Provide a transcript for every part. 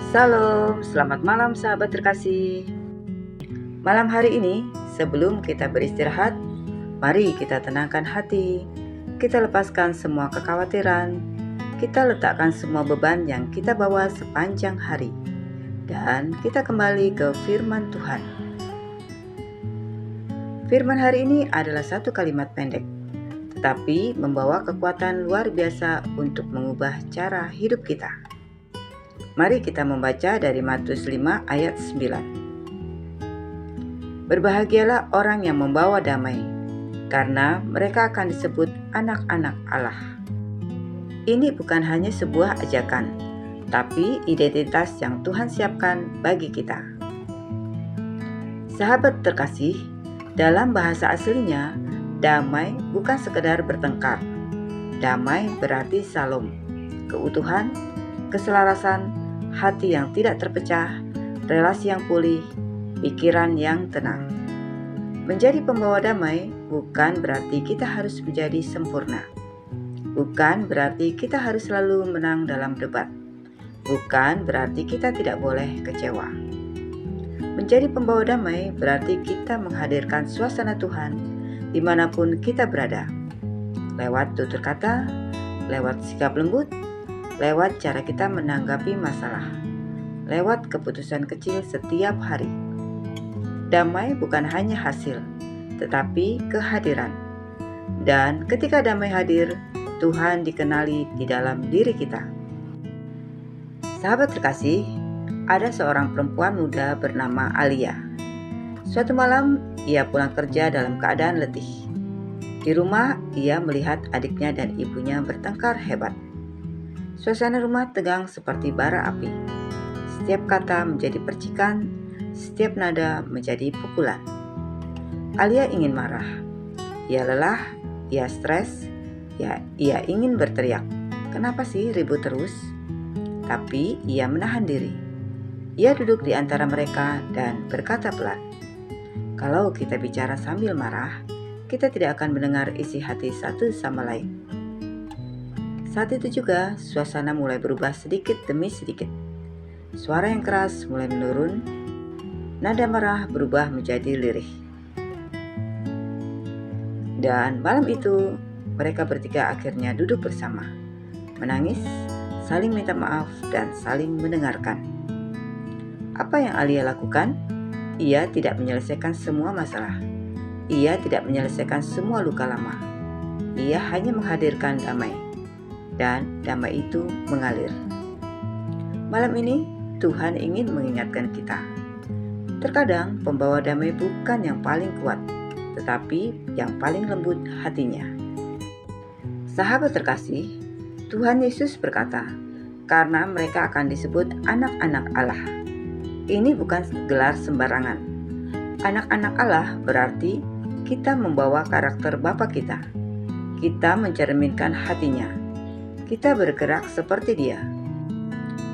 Salam, selamat malam sahabat terkasih. Malam hari ini, sebelum kita beristirahat, mari kita tenangkan hati. Kita lepaskan semua kekhawatiran. Kita letakkan semua beban yang kita bawa sepanjang hari. Dan kita kembali ke firman Tuhan. Firman hari ini adalah satu kalimat pendek, tetapi membawa kekuatan luar biasa untuk mengubah cara hidup kita. Mari kita membaca dari Matius 5 ayat 9. Berbahagialah orang yang membawa damai, karena mereka akan disebut anak-anak Allah. Ini bukan hanya sebuah ajakan, tapi identitas yang Tuhan siapkan bagi kita. Sahabat terkasih, dalam bahasa aslinya, damai bukan sekedar bertengkar. Damai berarti salom, keutuhan, keselarasan, hati yang tidak terpecah, relasi yang pulih, pikiran yang tenang. Menjadi pembawa damai bukan berarti kita harus menjadi sempurna. Bukan berarti kita harus selalu menang dalam debat. Bukan berarti kita tidak boleh kecewa. Menjadi pembawa damai berarti kita menghadirkan suasana Tuhan dimanapun kita berada. Lewat tutur kata, lewat sikap lembut, lewat cara kita menanggapi masalah, lewat keputusan kecil setiap hari. Damai bukan hanya hasil, tetapi kehadiran. Dan ketika damai hadir, Tuhan dikenali di dalam diri kita. Sahabat terkasih, ada seorang perempuan muda bernama Alia. Suatu malam, ia pulang kerja dalam keadaan letih. Di rumah, ia melihat adiknya dan ibunya bertengkar hebat. Suasana rumah tegang seperti bara api. Setiap kata menjadi percikan, setiap nada menjadi pukulan. Alia ingin marah. Ia lelah, ia stres, ia ingin berteriak. Kenapa sih ribut terus? Tapi ia menahan diri. Ia duduk di antara mereka dan berkata pelan. Kalau kita bicara sambil marah, kita tidak akan mendengar isi hati satu sama lain. Saat itu juga, suasana mulai berubah sedikit demi sedikit. Suara yang keras mulai menurun, nada marah berubah menjadi lirih. Dan malam itu, mereka bertiga akhirnya duduk bersama, menangis, saling minta maaf, dan saling mendengarkan. Apa yang Alia lakukan? Ia tidak menyelesaikan semua masalah. Ia tidak menyelesaikan semua luka lama. Ia hanya menghadirkan damai. Dan damai itu mengalir. Malam ini, Tuhan ingin mengingatkan kita. Terkadang pembawa damai bukan yang paling kuat, tetapi yang paling lembut hatinya. Sahabat terkasih, Tuhan Yesus berkata, karena mereka akan disebut anak-anak Allah. Ini bukan gelar sembarangan. Anak-anak Allah berarti kita membawa karakter Bapa kita. Kita mencerminkan hatinya. Kita bergerak seperti Dia.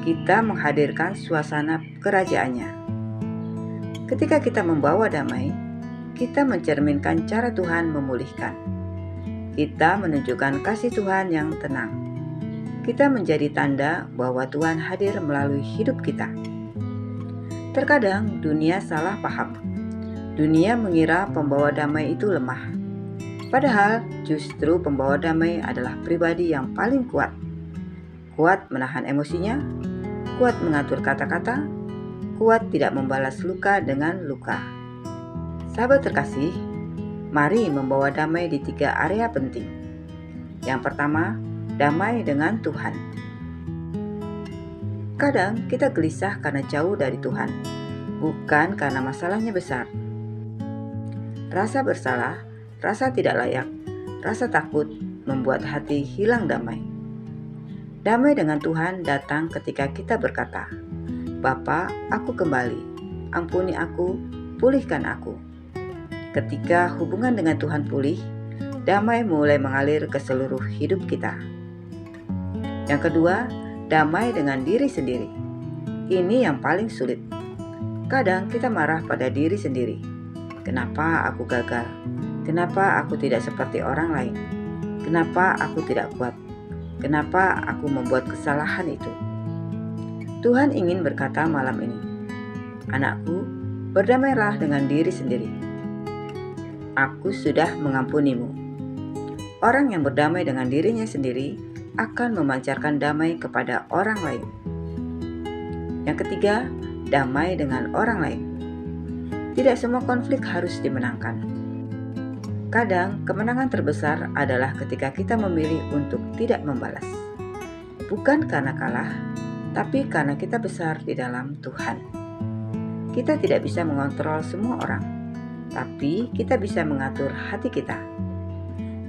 Kita menghadirkan suasana kerajaannya. Ketika kita membawa damai, kita mencerminkan cara Tuhan memulihkan. Kita menunjukkan kasih Tuhan yang tenang. Kita menjadi tanda bahwa Tuhan hadir melalui hidup kita. Terkadang dunia salah paham. Dunia mengira pembawa damai itu lemah. Padahal justru pembawa damai adalah pribadi yang paling kuat. Kuat menahan emosinya, kuat mengatur kata-kata, kuat tidak membalas luka dengan luka. Sahabat terkasih, mari membawa damai di 3 area penting. Yang pertama, damai dengan Tuhan. Kadang kita gelisah karena jauh dari Tuhan, bukan karena masalahnya besar. Rasa bersalah, rasa tidak layak, rasa takut membuat hati hilang damai. Damai dengan Tuhan datang ketika kita berkata, Bapa, aku kembali, ampuni aku, pulihkan aku. Ketika hubungan dengan Tuhan pulih, damai mulai mengalir ke seluruh hidup kita. Yang kedua, damai dengan diri sendiri. Ini yang paling sulit. Kadang kita marah pada diri sendiri. Kenapa aku gagal? Kenapa aku tidak seperti orang lain? Kenapa aku tidak kuat? Kenapa aku membuat kesalahan itu? Tuhan ingin berkata malam ini, "Anakku, berdamailah dengan diri sendiri. Aku sudah mengampunimu." Orang yang berdamai dengan dirinya sendiri akan memancarkan damai kepada orang lain. Yang ketiga, damai dengan orang lain. Tidak semua konflik harus dimenangkan. Kadang kemenangan terbesar adalah ketika kita memilih untuk tidak membalas. Bukan karena kalah, tapi karena kita besar di dalam Tuhan. Kita tidak bisa mengontrol semua orang, tapi kita bisa mengatur hati kita.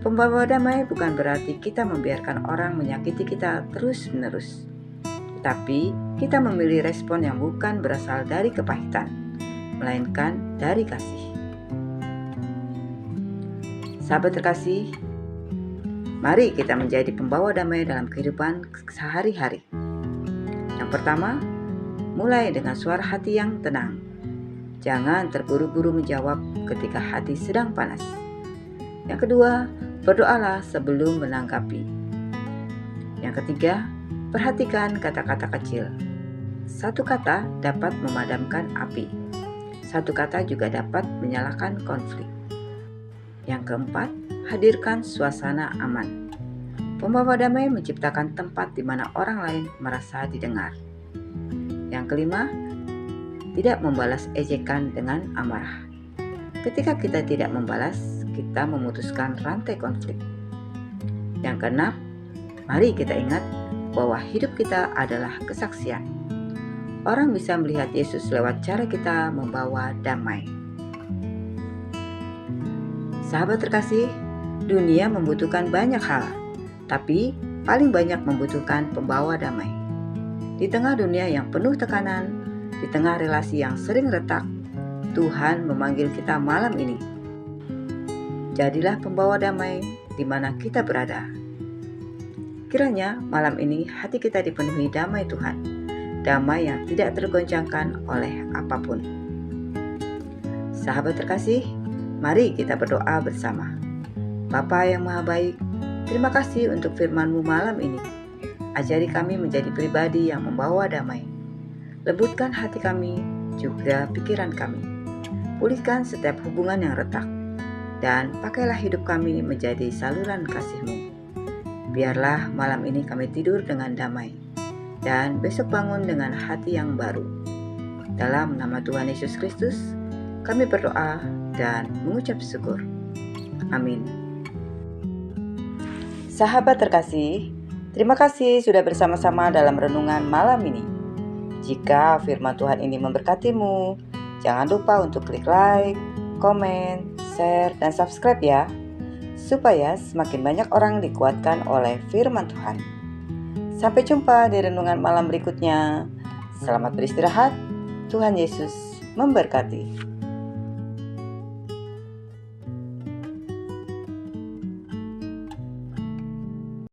Pembawa damai bukan berarti kita membiarkan orang menyakiti kita terus-menerus, tetapi kita memilih respon yang bukan berasal dari kepahitan, melainkan dari kasih. Sahabat terkasih, mari kita menjadi pembawa damai dalam kehidupan sehari-hari. Yang pertama, mulai dengan suara hati yang tenang. Jangan terburu-buru menjawab ketika hati sedang panas. Yang kedua, berdoalah sebelum menanggapi. Yang ketiga, perhatikan kata-kata kecil. Satu kata dapat memadamkan api. Satu kata juga dapat menyalakan konflik. Yang keempat, hadirkan suasana aman. Pembawa damai menciptakan tempat di mana orang lain merasa didengar. Yang kelima, tidak membalas ejekan dengan amarah. Ketika kita tidak membalas, kita memutuskan rantai konflik. Yang keenam, mari kita ingat bahwa hidup kita adalah kesaksian. Orang bisa melihat Yesus lewat cara kita membawa damai. Sahabat terkasih, dunia membutuhkan banyak hal, tapi paling banyak membutuhkan pembawa damai. Di tengah dunia yang penuh tekanan, di tengah relasi yang sering retak, Tuhan memanggil kita malam ini. Jadilah pembawa damai di mana kita berada. Kiranya malam ini hati kita dipenuhi damai Tuhan, damai yang tidak tergoncangkan oleh apapun. Sahabat terkasih, mari kita berdoa bersama. Bapa yang Maha Baik, terima kasih untuk firman-Mu malam ini. Ajari kami menjadi pribadi yang membawa damai. Lembutkan hati kami, juga pikiran kami. Pulihkan setiap hubungan yang retak. Dan pakailah hidup kami menjadi saluran kasih-Mu. Biarlah malam ini kami tidur dengan damai. Dan besok bangun dengan hati yang baru. Dalam nama Tuhan Yesus Kristus, kami berdoa dan mengucap syukur. Amin. Sahabat terkasih, terima kasih sudah bersama-sama dalam renungan malam ini. Jika firman Tuhan ini memberkatimu, jangan lupa untuk klik like, komen, share, dan subscribe ya, supaya semakin banyak orang dikuatkan oleh firman Tuhan. Sampai jumpa di renungan malam berikutnya. Selamat beristirahat. Tuhan Yesus memberkati.